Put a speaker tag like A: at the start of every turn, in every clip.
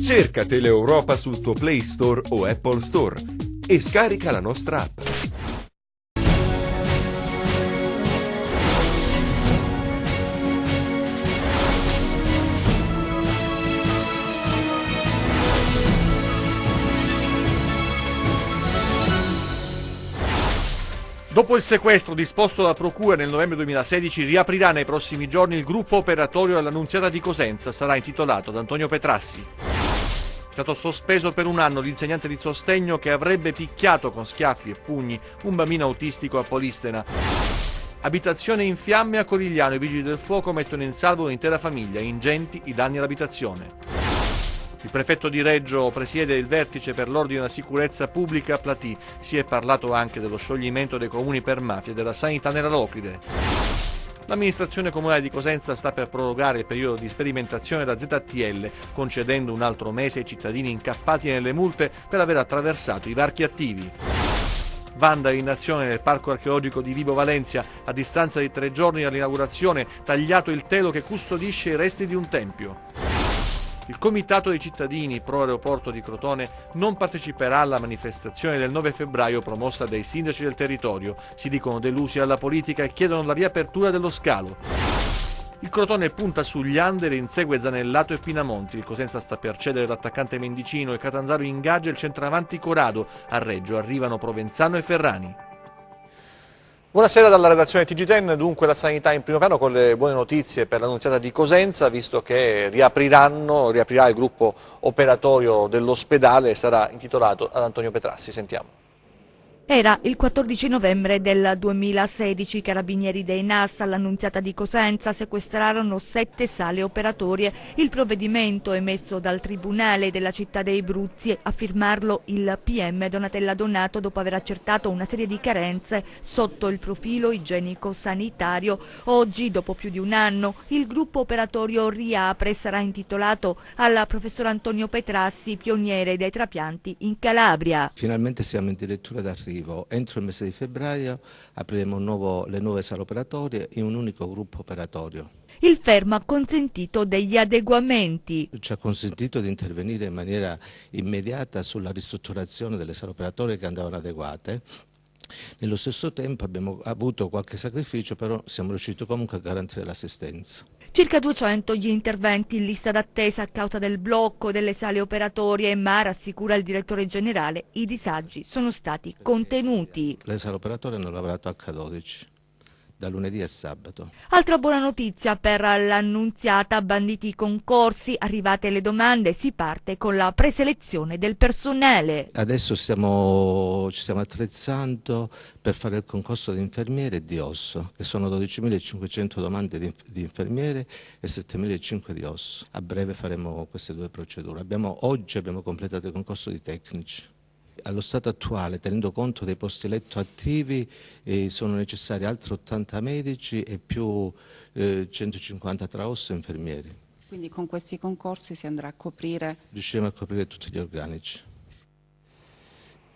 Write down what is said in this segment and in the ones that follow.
A: Cerca Teleeuropa sul tuo Play Store o Apple Store e scarica la nostra app.
B: Dopo il sequestro disposto dalla Procura nel novembre 2016, riaprirà nei prossimi giorni il gruppo operatorio all'Annunziata di Cosenza. Sarà intitolato ad Antonio Petrassi. È stato sospeso per un anno l'insegnante di sostegno che avrebbe picchiato con schiaffi e pugni un bambino autistico a Polistena. Abitazione in fiamme a Corigliano. I vigili del fuoco mettono in salvo un'intera famiglia. Ingenti i danni all'abitazione. Il prefetto di Reggio presiede il vertice per l'ordine e la sicurezza pubblica a Platì. Si è parlato anche dello scioglimento dei comuni per mafia e della sanità nella Locride. L'amministrazione comunale di Cosenza sta per prorogare il periodo di sperimentazione da ZTL, concedendo un altro mese ai cittadini incappati nelle multe per aver attraversato i varchi attivi. Vandali in azione nel parco archeologico di Vibo Valentia. A distanza di 3 giorni dall'inaugurazione, tagliato il telo che custodisce i resti di un tempio. Il Comitato dei cittadini pro aeroporto di Crotone non parteciperà alla manifestazione del 9 febbraio promossa dai sindaci del territorio. Si dicono delusi alla politica e chiedono la riapertura dello scalo. Il Crotone punta sugli under e insegue Zanellato e Pinamonti. Il Cosenza sta per cedere l'attaccante Mendicino e Catanzaro ingaggia il centravanti Corrado. A Reggio arrivano Provenzano e Ferrani. Buonasera dalla redazione TG10, dunque la sanità in primo piano con le buone notizie per l'Annunziata di Cosenza, visto che riaprirà il gruppo operatorio dell'ospedale e sarà intitolato ad Antonio Petrassi. Sentiamo.
C: Era il 14 novembre del 2016, i carabinieri dei NAS all'Annunziata di Cosenza sequestrarono 7 sale operatorie. Il provvedimento emesso dal Tribunale della città dei Bruzzi, a firmarlo il PM Donatella Donato dopo aver accertato una serie di carenze sotto il profilo igienico-sanitario. Oggi, dopo più di un anno, il gruppo operatorio riapre e sarà intitolato al professor Antonio Petrassi, pioniere dei trapianti in Calabria.
D: Finalmente siamo addirittura d'arrivo. Entro il mese di febbraio apriremo le nuove sale operatorie in un unico gruppo operatorio.
C: Il fermo ha consentito degli adeguamenti.
D: Ci ha consentito di intervenire in maniera immediata sulla ristrutturazione delle sale operatorie che andavano adeguate. Nello stesso tempo abbiamo avuto qualche sacrificio, però siamo riusciti comunque a garantire l'assistenza.
C: Circa 200 gli interventi in lista d'attesa a causa del blocco delle sale operatorie, ma rassicura il direttore generale, i disagi sono stati contenuti.
D: Le sale operatorie hanno lavorato H12. Da lunedì a sabato.
C: Altra buona notizia per l'Annunziata, banditi i concorsi, arrivate le domande, si parte con la preselezione del personale.
D: Adesso ci stiamo attrezzando per fare il concorso di infermiere e di osso, che sono 12.500 domande di infermiere e 7.500 di osso. A breve faremo queste 2 procedure. Oggi abbiamo completato il concorso di tecnici. Allo stato attuale, tenendo conto dei posti letto attivi, sono necessari altri 80 medici e più 150 tra osso e infermieri.
E: Quindi con questi concorsi si andrà a coprire?
D: Riusciremo a coprire tutti gli organici.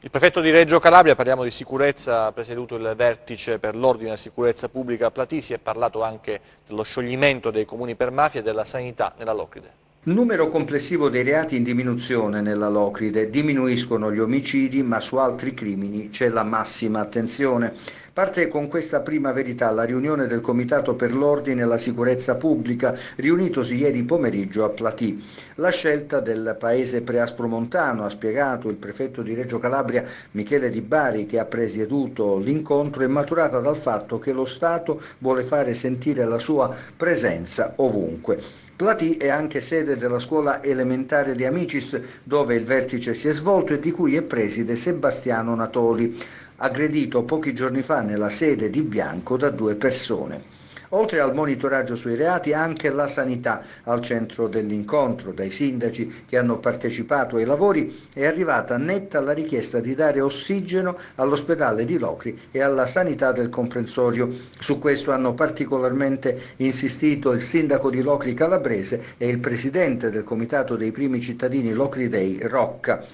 B: Il prefetto di Reggio Calabria, parliamo di sicurezza, ha presieduto il vertice per l'ordine e la sicurezza pubblica a Platì. Si è parlato anche dello scioglimento dei comuni per mafia e della sanità nella Locride.
F: Il numero complessivo dei reati in diminuzione nella Locride, diminuiscono gli omicidi, ma su altri crimini c'è la massima attenzione. Parte con questa prima verità la riunione del Comitato per l'Ordine e la Sicurezza Pubblica, riunitosi ieri pomeriggio a Platì. La scelta del paese preaspromontano, ha spiegato il prefetto di Reggio Calabria Michele Di Bari, che ha presieduto l'incontro, è maturata dal fatto che lo Stato vuole fare sentire la sua presenza ovunque. Platì è anche sede della scuola elementare di Amicis, dove il vertice si è svolto e di cui è preside Sebastiano Natoli, aggredito pochi giorni fa nella sede di Bianco da 2 persone. Oltre al monitoraggio sui reati, anche la sanità al centro dell'incontro. Dai sindaci che hanno partecipato ai lavori è arrivata netta la richiesta di dare ossigeno all'ospedale di Locri e alla sanità del comprensorio. Su questo hanno particolarmente insistito il sindaco di Locri Calabrese e il presidente del comitato dei primi cittadini Locri Dei, Rocca,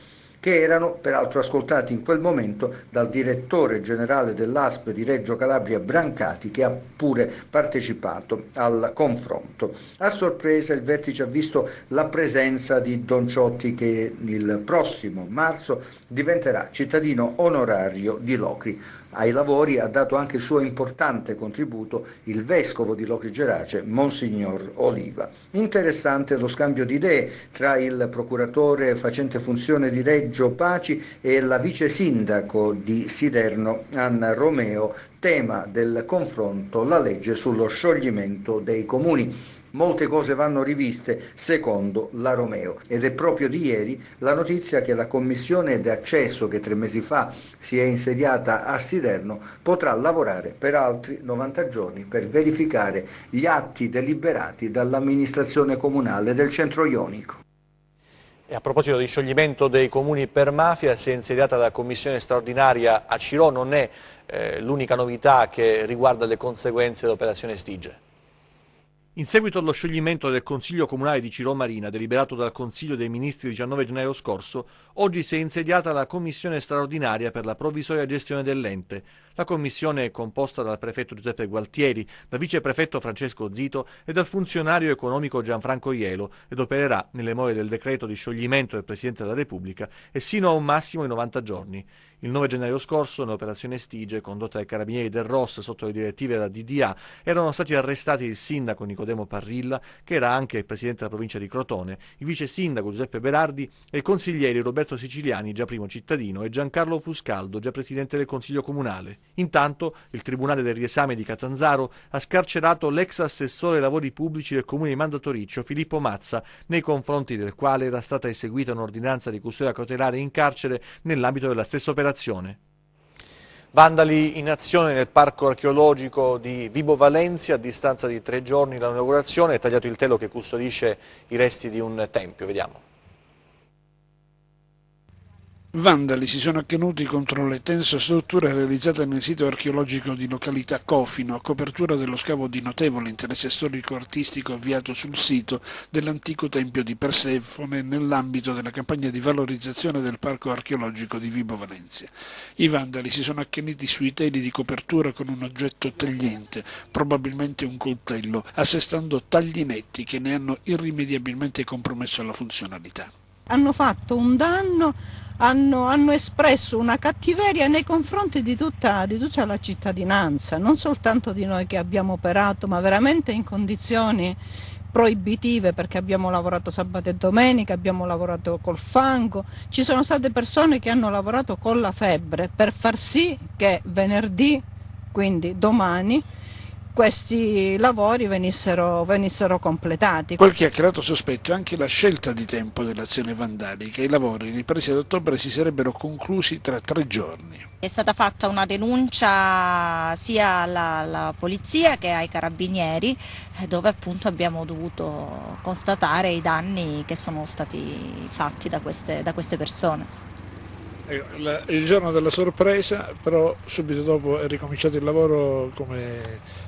F: che erano peraltro ascoltati in quel momento dal direttore generale dell'ASP di Reggio Calabria Brancati, che ha pure partecipato al confronto. A sorpresa il vertice ha visto la presenza di Don Ciotti, che il prossimo marzo diventerà cittadino onorario di Locri. Ai lavori ha dato anche il suo importante contributo il vescovo di Locri Gerace, Monsignor Oliva. Interessante lo scambio di idee tra il procuratore facente funzione di Reggio Paci e la vice sindaco di Siderno, Anna Romeo, tema del confronto, la legge sullo scioglimento dei comuni. Molte cose vanno riviste secondo la Romeo, ed è proprio di ieri la notizia che la commissione d'accesso che 3 mesi fa si è insediata a Siderno potrà lavorare per altri 90 giorni per verificare gli atti deliberati dall'amministrazione comunale del centro ionico.
B: E a proposito di scioglimento dei comuni per mafia, si è insediata la commissione straordinaria a Cirò. Non è l'unica novità che riguarda le conseguenze dell'operazione Stige. In seguito allo scioglimento del Consiglio Comunale di Cirò Marina, deliberato dal Consiglio dei Ministri il 19 gennaio scorso, oggi si è insediata la Commissione straordinaria per la provvisoria gestione dell'ente. La commissione è composta dal prefetto Giuseppe Gualtieri, dal viceprefetto Francesco Zito e dal funzionario economico Gianfranco Ielo, ed opererà nelle more del decreto di scioglimento del Presidente della Repubblica e sino a un massimo di 90 giorni. Il 9 gennaio scorso, nell'operazione Stige, condotta dai carabinieri del ROS sotto le direttive della DDA, erano stati arrestati il sindaco Nicodemo Parrilla, che era anche il presidente della provincia di Crotone, il vice sindaco Giuseppe Berardi e i consiglieri Roberto Siciliani, già primo cittadino, e Giancarlo Fuscaldo, già presidente del Consiglio Comunale. Intanto, il Tribunale del Riesame di Catanzaro ha scarcerato l'ex assessore ai lavori pubblici del comune di Mandatoriccio, Filippo Mazza, nei confronti del quale era stata eseguita un'ordinanza di custodia cautelare in carcere nell'ambito della stessa operazione. Vandali in azione nel parco archeologico di Vibo Valentia. A distanza di 3 giorni dall'inaugurazione è tagliato il telo che custodisce i resti di un tempio. Vediamo.
G: Vandali si sono accanuti contro le tensostrutture realizzate nel sito archeologico di località Cofino, a copertura dello scavo di notevole interesse storico-artistico avviato sul sito dell'antico tempio di Persefone nell'ambito della campagna di valorizzazione del parco archeologico di Vibo Valentia. I vandali si sono accaniti sui teli di copertura con un oggetto tagliente, probabilmente un coltello, assestando tagli netti che ne hanno irrimediabilmente compromesso la funzionalità.
H: Hanno fatto un danno, hanno espresso una cattiveria nei confronti di tutta la cittadinanza, non soltanto di noi che abbiamo operato, ma veramente in condizioni proibitive, perché abbiamo lavorato sabato e domenica, abbiamo lavorato col fango, ci sono state persone che hanno lavorato con la febbre per far sì che venerdì, quindi domani, questi lavori venissero completati.
G: Quel che ha creato sospetto è anche la scelta di tempo dell'azione vandalica. I lavori ripresi ad ottobre si sarebbero conclusi tra 3 giorni.
I: È stata fatta una denuncia sia alla polizia che ai carabinieri, dove appunto abbiamo dovuto constatare i danni che sono stati fatti da queste persone.
G: Il giorno della sorpresa, però subito dopo è ricominciato il lavoro come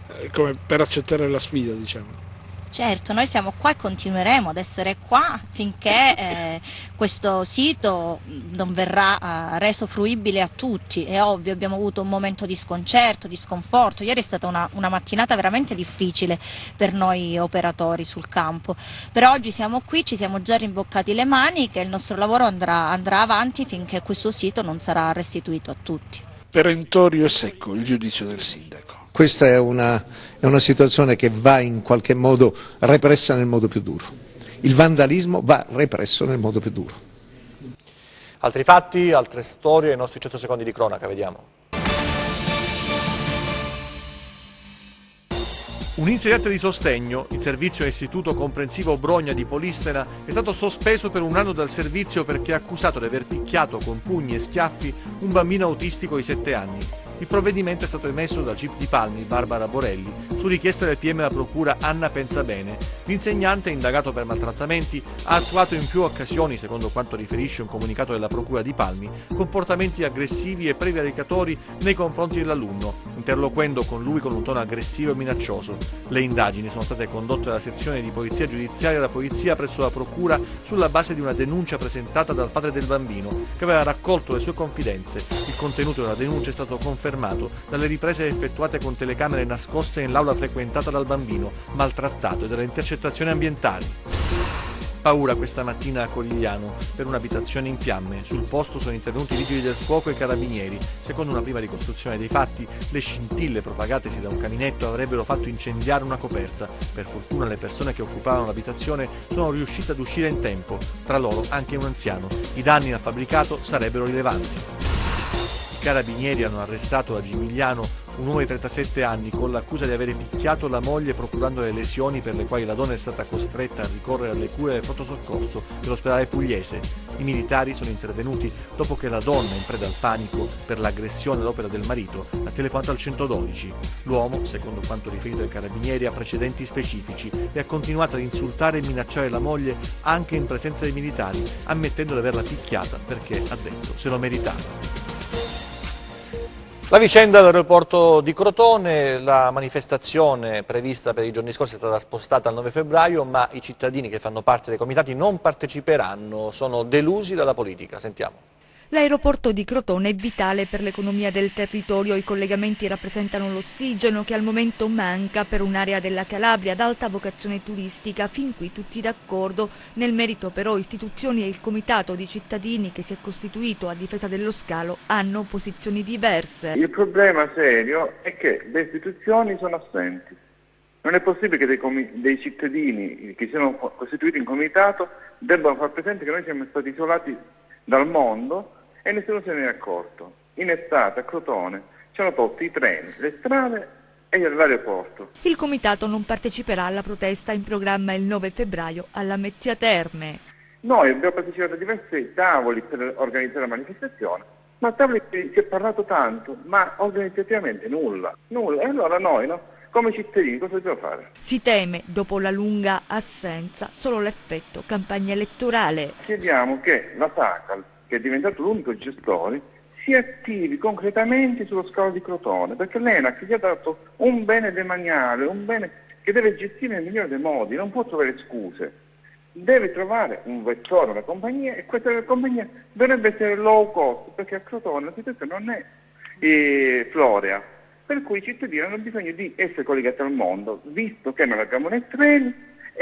G: per accettare la sfida, diciamo.
I: Certo, noi siamo qua e continueremo ad essere qua finché questo sito non verrà reso fruibile a tutti. È ovvio, abbiamo avuto un momento di sconcerto, di sconforto. Ieri è stata una mattinata veramente difficile per noi operatori sul campo, però oggi siamo qui, ci siamo già rimboccati le maniche, il nostro lavoro andrà avanti finché questo sito non sarà restituito a tutti.
G: Perentorio e secco il giudizio del sindaco.
J: Questa è una situazione che va in qualche modo repressa nel modo più duro. Il vandalismo va represso nel modo più duro.
B: Altri fatti, altre storie, i nostri 100 secondi di cronaca, vediamo. Un insegnante di sostegno, il servizio Istituto Comprensivo Brogna di Polistena, è stato sospeso per 1 anno dal servizio perché è accusato di aver picchiato con pugni e schiaffi un bambino autistico di 7 anni. Il provvedimento è stato emesso dal CIP di Palmi, Barbara Borelli, su richiesta del PM della Procura Anna Pensabene. L'insegnante, indagato per maltrattamenti, ha attuato in più occasioni, secondo quanto riferisce un comunicato della Procura di Palmi, comportamenti aggressivi e prevaricatori nei confronti dell'alunno, interloquendo con lui con un tono aggressivo e minaccioso. Le indagini sono state condotte dalla sezione di polizia giudiziaria della polizia presso la Procura sulla base di una denuncia presentata dal padre del bambino, che aveva raccolto le sue confidenze. Il contenuto della denuncia è stato confermato dalle riprese effettuate con telecamere nascoste nell'aula frequentata dal bambino, maltrattato, e dalle intercettazioni ambientali. Paura questa mattina a Corigliano per un'abitazione in fiamme. Sul posto sono intervenuti i vigili del fuoco e i carabinieri. Secondo una prima ricostruzione dei fatti, le scintille propagatesi da un caminetto avrebbero fatto incendiare una coperta. Per fortuna le persone che occupavano l'abitazione sono riuscite ad uscire in tempo, tra loro anche un anziano. I danni al fabbricato sarebbero rilevanti. I carabinieri hanno arrestato a Gimigliano un uomo di 37 anni con l'accusa di avere picchiato la moglie procurando le lesioni per le quali la donna è stata costretta a ricorrere alle cure del pronto soccorso dell'ospedale pugliese. I militari sono intervenuti dopo che la donna, in preda al panico per l'aggressione all'opera del marito, ha telefonato al 112. L'uomo, secondo quanto riferito ai carabinieri, ha precedenti specifici e ha continuato ad insultare e minacciare la moglie anche in presenza dei militari, ammettendo di averla picchiata perché, ha detto, se lo meritava. La vicenda dell'aeroporto di Crotone, la manifestazione prevista per i giorni scorsi è stata spostata al 9 febbraio, ma i cittadini che fanno parte dei comitati non parteciperanno, sono delusi dalla politica. Sentiamo.
C: L'aeroporto di Crotone è vitale per l'economia del territorio. I collegamenti rappresentano l'ossigeno che al momento manca per un'area della Calabria ad alta vocazione turistica. Fin qui tutti d'accordo. Nel merito però istituzioni e il comitato di cittadini che si è costituito a difesa dello scalo hanno posizioni diverse.
K: Il problema serio è che le istituzioni sono assenti. Non è possibile che dei cittadini che siano costituiti in comitato debbano far presente che noi siamo stati isolati dal mondo e nessuno se ne è accorto. In estate a Crotone ci hanno tolto i treni, le strade e l'aeroporto.
C: Il comitato non parteciperà alla protesta in programma il 9 febbraio alla Mezzia Terme.
K: Noi abbiamo partecipato a diversi tavoli per organizzare la manifestazione, ma a tavoli si è parlato tanto, ma organizzativamente nulla. E allora noi, come cittadini, cosa dobbiamo fare?
C: Si teme, dopo la lunga assenza, solo l'effetto campagna elettorale.
K: Chiediamo che la SACAL, che è diventato l'unico gestore, si attivi concretamente sullo scalo di Crotone, perché l'ENAC gli ha dato un bene demaniale, un bene che deve gestire nel migliore dei modi, non può trovare scuse. Deve trovare un vettore, una compagnia, e questa compagnia dovrebbe essere low cost, perché a Crotone la situazione non è florea, per cui i cittadini hanno bisogno di essere collegati al mondo, visto che non abbiamo né treni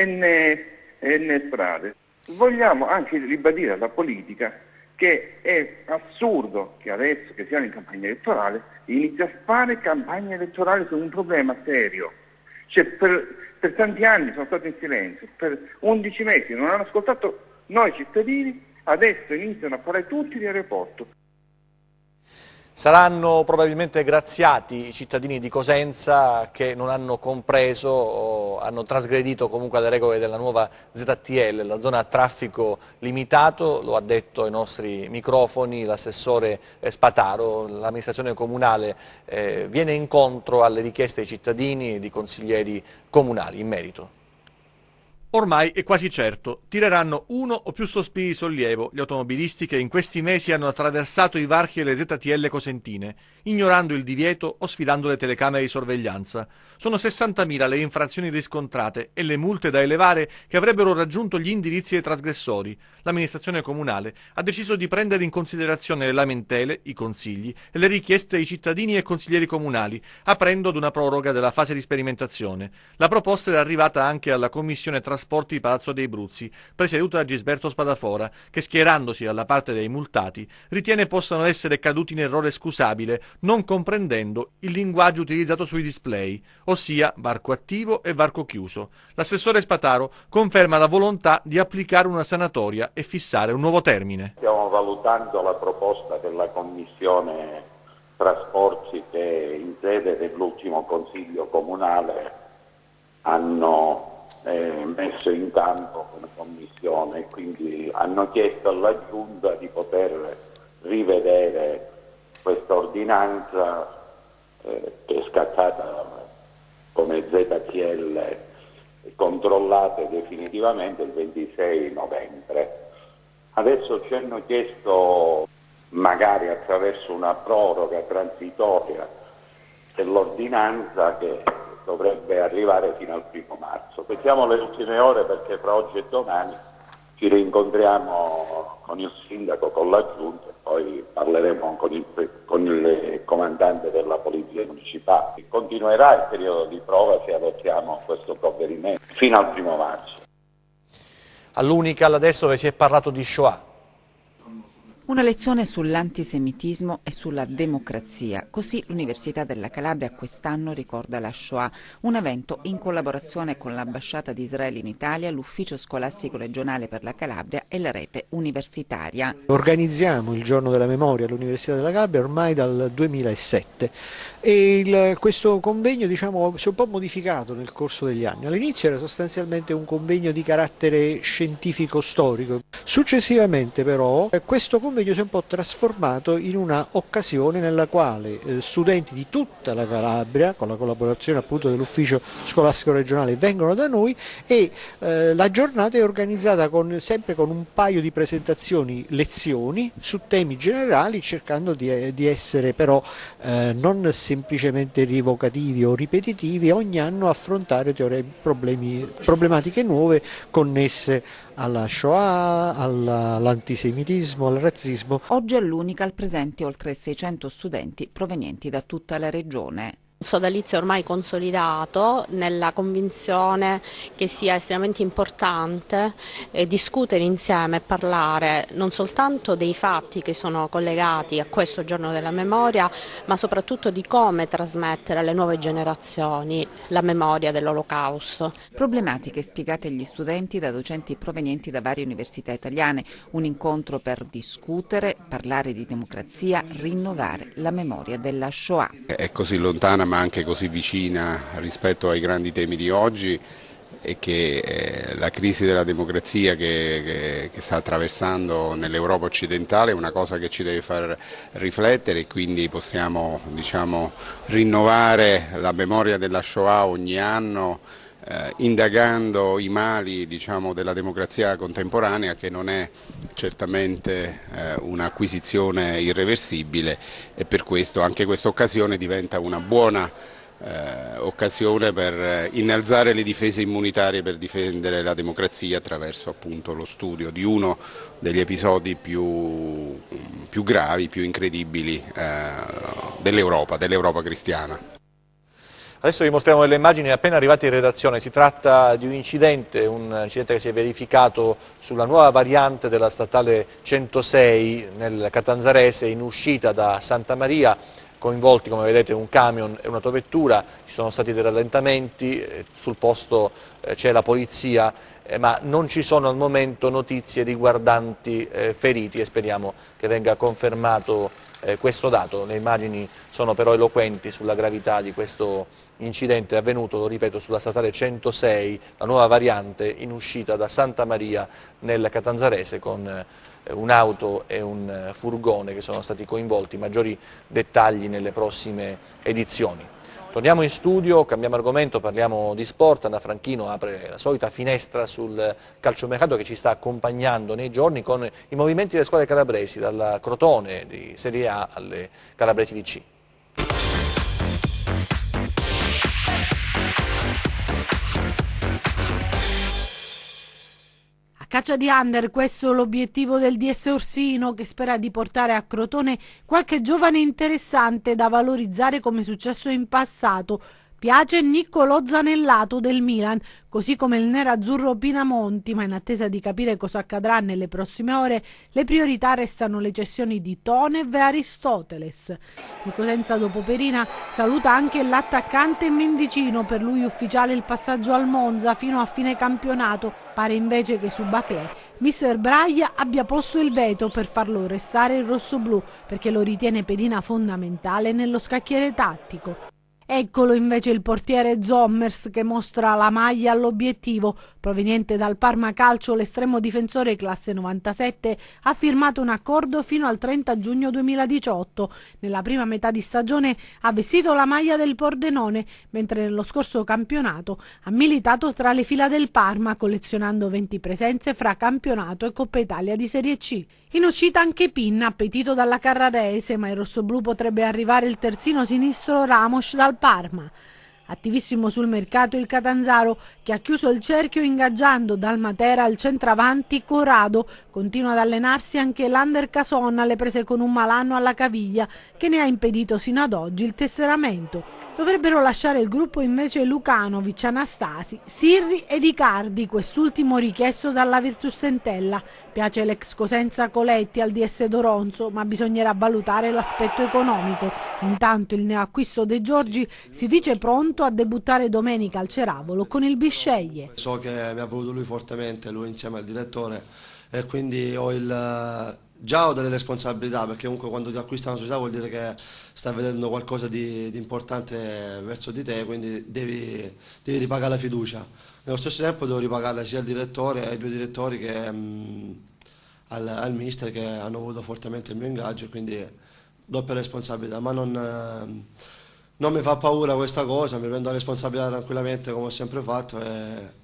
K: né strade. Vogliamo anche ribadire alla politica che è assurdo che adesso che siamo in campagna elettorale inizi a fare campagna elettorale su un problema serio. Cioè, per tanti anni sono stato in silenzio, per 11 mesi non hanno ascoltato noi cittadini, adesso iniziano a parlare tutti di aeroporto.
B: Saranno probabilmente graziati i cittadini di Cosenza che non hanno compreso o hanno trasgredito comunque le regole della nuova ZTL, la zona a traffico limitato, lo ha detto ai nostri microfoni l'assessore Spataro. L'amministrazione comunale viene incontro alle richieste dei cittadini e di consiglieri comunali in merito. Ormai è quasi certo, tireranno uno o più sospiri di sollievo gli automobilisti che in questi mesi hanno attraversato i varchi delle ZTL cosentine, ignorando il divieto o sfidando le telecamere di sorveglianza. Sono 60.000 le infrazioni riscontrate e le multe da elevare che avrebbero raggiunto gli indirizzi dei trasgressori. L'amministrazione comunale ha deciso di prendere in considerazione le lamentele, i consigli e le richieste dei cittadini e consiglieri comunali, aprendo ad una proroga della fase di sperimentazione. La proposta è arrivata anche alla Commissione Trasporti di Palazzo dei Bruzzi, presieduta da Gisberto Spadafora, che schierandosi dalla parte dei multati ritiene possano essere caduti in errore scusabile, non comprendendo il linguaggio utilizzato sui display, ossia varco attivo e varco chiuso. L'assessore Spataro conferma la volontà di applicare una sanatoria e fissare un nuovo termine.
L: Stiamo valutando la proposta della Commissione Trasporti che in sede dell'ultimo Consiglio Comunale hanno messo in campo una commissione e quindi hanno chiesto alla Giunta di poter rivedere questa ordinanza che è scattata come ZTL controllate definitivamente il 26 novembre. Adesso ci hanno chiesto, magari attraverso una proroga transitoria dell'ordinanza, che dovrebbe arrivare fino al 1° marzo. Aspettiamo le ultime ore, perché fra oggi e domani ci rincontriamo con il sindaco, con la giunta, e poi parleremo con il comandante della polizia municipale. Continuerà il periodo di prova se adottiamo questo provvedimento fino al 1° marzo.
B: All'Unical adesso si è parlato di Shoah.
M: Una lezione sull'antisemitismo e sulla democrazia. Così l'Università della Calabria quest'anno ricorda la Shoah, un evento in collaborazione con l'Ambasciata di Israele in Italia, l'Ufficio Scolastico Regionale per la Calabria e la rete universitaria.
J: Organizziamo il Giorno della Memoria all'Università della Calabria ormai dal 2007 e questo convegno, diciamo, si è un po' modificato nel corso degli anni. All'inizio era sostanzialmente un convegno di carattere scientifico-storico. Successivamente però questo convegno si è un po' trasformato in una occasione nella quale studenti di tutta la Calabria, con la collaborazione appunto dell'Ufficio Scolastico Regionale, vengono da noi e la giornata è organizzata sempre con un paio di presentazioni, lezioni su temi generali, cercando di essere però non semplicemente rievocativi o ripetitivi, ogni anno affrontare problematiche nuove connesse alla Shoah, all'antisemitismo, al razzismo.
M: Oggi all'Unical presenti oltre 600 studenti provenienti da tutta la regione.
N: Un sodalizio ormai consolidato nella convinzione che sia estremamente importante discutere insieme e parlare non soltanto dei fatti che sono collegati a questo giorno della memoria, ma soprattutto di come trasmettere alle nuove generazioni la memoria dell'Olocausto.
M: Problematiche spiegate agli studenti da docenti provenienti da varie università italiane, un incontro per discutere, parlare di democrazia, rinnovare la memoria della Shoah.
O: È così lontana ma anche così vicina rispetto ai grandi temi di oggi, e che la crisi della democrazia che sta attraversando nell'Europa occidentale è una cosa che ci deve far riflettere, e quindi possiamo, diciamo, rinnovare la memoria della Shoah ogni anno, indagando i mali, diciamo, della democrazia contemporanea, che non è certamente un'acquisizione irreversibile, e per questo anche questa occasione diventa una buona occasione per innalzare le difese immunitarie, per difendere la democrazia attraverso appunto lo studio di uno degli episodi più gravi, più incredibili dell'Europa cristiana.
B: Adesso vi mostriamo delle immagini appena arrivate in redazione. Si tratta di un incidente che si è verificato sulla nuova variante della statale 106 nel Catanzarese, in uscita da Santa Maria, coinvolti come vedete un camion e un'autovettura. Ci sono stati dei rallentamenti, sul posto c'è la polizia, ma non ci sono al momento notizie riguardanti feriti, e speriamo che venga confermato questo dato. Le immagini sono però eloquenti sulla gravità di questo incidente avvenuto, lo ripeto, sulla statale 106, la nuova variante, in uscita da Santa Maria nel Catanzarese, con un'auto e un furgone che sono stati coinvolti. Maggiori dettagli nelle prossime edizioni. Torniamo in studio, cambiamo argomento, parliamo di sport. Anna Franchino apre la solita finestra sul calciomercato che ci sta accompagnando nei giorni, con i movimenti delle squadre calabresi, dalla Crotone di Serie A alle Calabresi di C.
P: Caccia di under, questo è l'obiettivo del DS Orsino, che spera di portare a Crotone qualche giovane interessante da valorizzare come successo in passato. Piace Niccolò Zanellato del Milan, così come il nerazzurro Pinamonti, ma in attesa di capire cosa accadrà nelle prossime ore, le priorità restano le cessioni di Tonev e Aristoteles. Il Cosenza dopo Perina saluta anche l'attaccante Mendicino, per lui ufficiale il passaggio al Monza fino a fine campionato. Pare invece che su Baclé mister Braglia abbia posto il veto per farlo restare il rossoblù, perché lo ritiene pedina fondamentale nello scacchiere tattico. Eccolo invece il portiere Zommers che mostra la maglia all'obiettivo. Proveniente dal Parma Calcio, l'estremo difensore classe 97 ha firmato un accordo fino al 30 giugno 2018. Nella prima metà di stagione ha vestito la maglia del Pordenone, mentre nello scorso campionato ha militato tra le fila del Parma, collezionando 20 presenze fra campionato e Coppa Italia di Serie C. In uscita anche Pinna, appetito dalla Carrarese, ma il rossoblù potrebbe arrivare il terzino sinistro Ramos dal Parma. Attivissimo sul mercato il Catanzaro, che ha chiuso il cerchio ingaggiando dal Matera il centravanti Corrado. Continua ad allenarsi anche l'Under Cason alle prese con un malanno alla caviglia che ne ha impedito sino ad oggi il tesseramento. Dovrebbero lasciare il gruppo invece Lukanovic, Anastasi, Sirri ed Icardi, quest'ultimo richiesto dalla Virtus Entella. Piace l'ex Cosenza Coletti al DS Doronzo, ma bisognerà valutare l'aspetto economico. Intanto il neoacquisto De Giorgi si dice pronto a debuttare domenica al Ceravolo con il Bisceglie.
Q: So che mi ha voluto lui fortemente, lui insieme al direttore, e quindi già ho delle responsabilità, perché comunque quando ti acquista una società vuol dire che stai vedendo qualcosa di importante verso di te, quindi devi ripagare la fiducia. Nello stesso tempo devo ripagarla sia al direttore, ai due direttori che al mister, che hanno voluto fortemente il mio ingaggio, quindi doppia responsabilità, ma non mi fa paura questa cosa, mi prendo la responsabilità tranquillamente come ho sempre fatto, e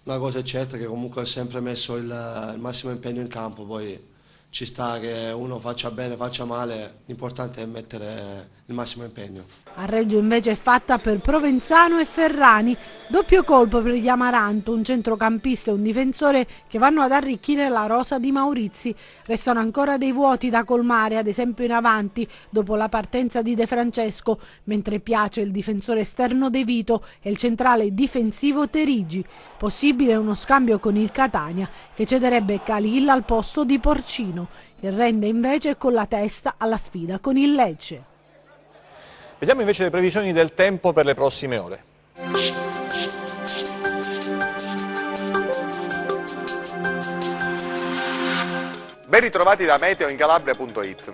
Q: una cosa è certa, che comunque ho sempre messo il massimo impegno in campo, poi ci sta che uno faccia bene, faccia male, l'importante è mettere il massimo impegno.
P: A Reggio invece è fatta per Provenzano e Ferrani, doppio colpo per gli Amaranto, un centrocampista e un difensore che vanno ad arricchire la rosa di Maurizi. Restano ancora dei vuoti da colmare, ad esempio in avanti, dopo la partenza di De Francesco, mentre piace il difensore esterno De Vito e il centrale difensivo Terigi. Possibile uno scambio con il Catania, che cederebbe Khalil al posto di Porcino. Il rende invece con la testa alla sfida con il Lecce.
B: Vediamo invece le previsioni del tempo per le prossime ore.
R: Ben ritrovati da meteoincalabria.it.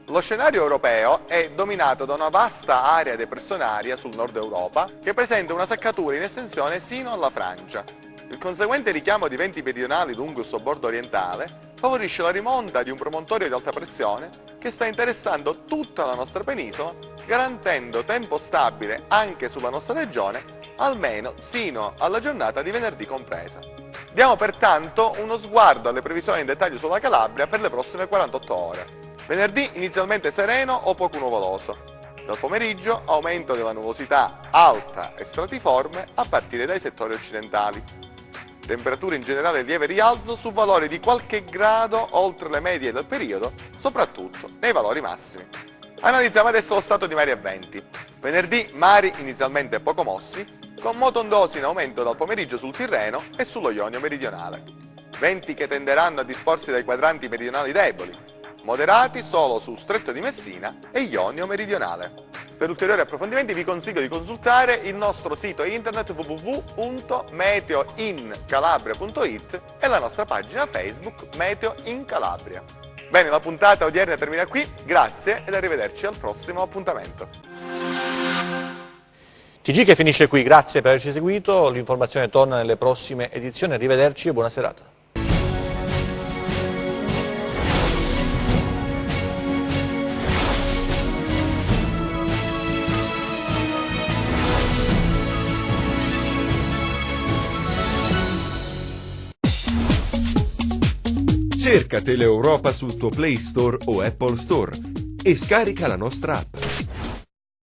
R: Lo scenario europeo è dominato da una vasta area depressionaria sul nord Europa che presenta una seccatura in estensione sino alla Francia. Il conseguente richiamo di venti meridionali lungo il sobbordo orientale favorisce la rimonta di un promontorio di alta pressione che sta interessando tutta la nostra penisola, garantendo tempo stabile anche sulla nostra regione, almeno sino alla giornata di venerdì compresa. Diamo pertanto uno sguardo alle previsioni in dettaglio sulla Calabria per le prossime 48 ore. Venerdì inizialmente sereno o poco nuvoloso. Dal pomeriggio aumento della nuvolosità alta e stratiforme a partire dai settori occidentali. Temperature in generale lieve rialzo su valori di qualche grado oltre le medie del periodo, soprattutto nei valori massimi. Analizziamo adesso lo stato di mari e venti. Venerdì mari inizialmente poco mossi, con moto ondosi in aumento dal pomeriggio sul Tirreno e sullo Ionio meridionale. Venti che tenderanno a disporsi dai quadranti meridionali deboli, moderati solo su Stretto di Messina e Ionio meridionale. Per ulteriori approfondimenti vi consiglio di consultare il nostro sito internet www.meteoincalabria.it e la nostra pagina Facebook Meteo in Calabria. Bene, la puntata odierna termina qui, grazie ed arrivederci al prossimo appuntamento.
B: TG che finisce qui, grazie per averci seguito, l'informazione torna nelle prossime edizioni, arrivederci e buona serata.
A: Cerca Teleeuropa sul tuo Play Store o Apple Store e scarica la nostra app.